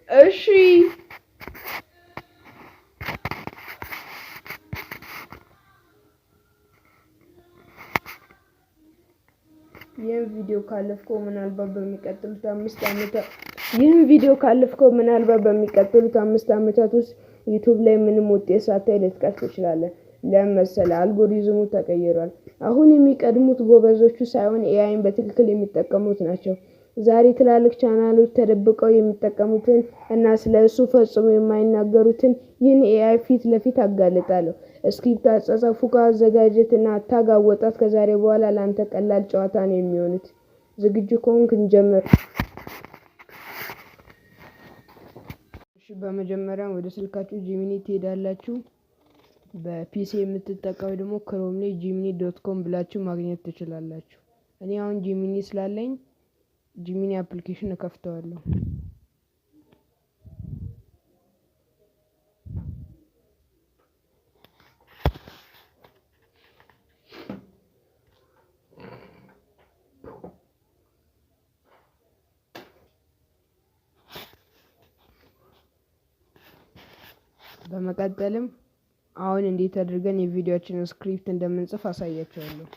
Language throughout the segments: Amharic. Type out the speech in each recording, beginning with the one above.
እሺ ይህን ቪዲዮ ካለፍከው ምናልባት በሚቀጥሉት 5 ዓመታት ውስጥ ዩቲዩብ ላይ ምንም ውጤት ሳታይ ልትቀር ትችላለህ። ለምን መሰለህ? አልጎሪዝሙ ተቀይሯል። አሁን የሚቀድሙት ጎበዞቹ ሳይሆን ኤአይን በትክክል የሚጠቀሙት ናቸው። ዛሬ ትላልቅ ቻናሎች ተደብቀው የሚጠቀሙትን እና ስለ እሱ ፈጽሞ የማይናገሩትን ይህን ኤአይ ፊት ለፊት አጋልጣለሁ። ስክሪፕት አጻጻፉ ከአዘጋጀት እና ታግ አወጣጥ ከዛሬ በኋላ ለአንተ ቀላል ጨዋታ ነው የሚሆኑት። ዝግጁ ከሆንክ እንጀምር። እሺ፣ በመጀመሪያ ወደ ስልካችሁ ጂሚኒ ትሄዳላችሁ። በፒሲ የምትጠቀሙ ደግሞ ክሮም ላይ gemini.com ብላችሁ ማግኘት ትችላላችሁ። እኔ አሁን ጂሚኒ ስላለኝ ጂሚኒ አፕሊኬሽን እከፍተዋለሁ። በመቀጠልም አሁን እንዴት አድርገን የቪዲዮአችንን ስክሪፕት እንደምንጽፍ አሳያችኋለሁ።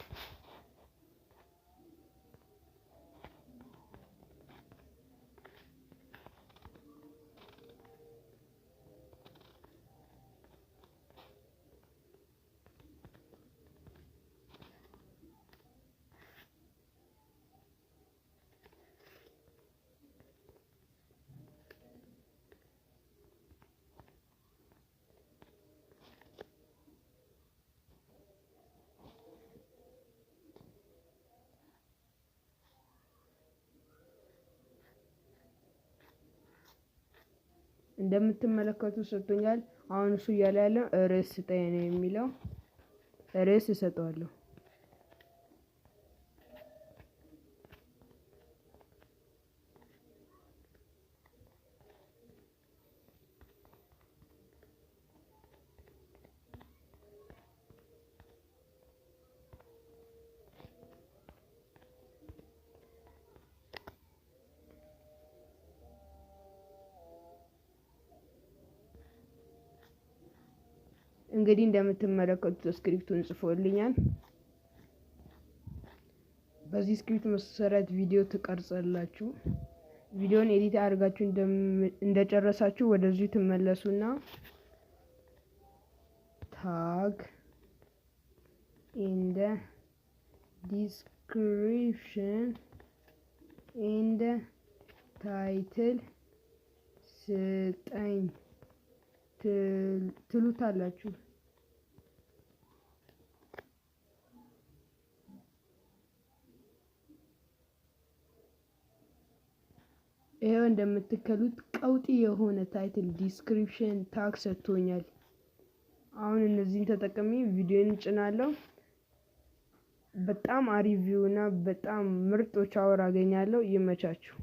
እንደምትመለከቱት ሰጥቶኛል። አሁን እሱ እያለ ያለው ርዕስ ስጠኝ ነው የሚለው። ርዕስ እሰጠዋለሁ። እንግዲህ እንደምትመለከቱት ስክሪፕቱን ጽፎልኛል። በዚህ ስክሪፕት መሰረት ቪዲዮ ትቀርጻላችሁ። ቪዲዮን ኤዲት አድርጋችሁ እንደጨረሳችሁ ወደዚህ ትመለሱና ታግ ኢን ዘ ዲስክሪፕሽን ኤንድ ታይትል ስጠኝ ትሉታላችሁ። ይሄው እንደምትከሉት ቀውጢ የሆነ ታይትል ዲስክሪፕሽን ታግ ሰጥቶኛል። አሁን እነዚህን ተጠቅሜ ቪዲዮን ጭናለሁ። በጣም አሪፍ ቪው እና በጣም ምርጦች አወር አገኛለሁ። ይመቻችሁ።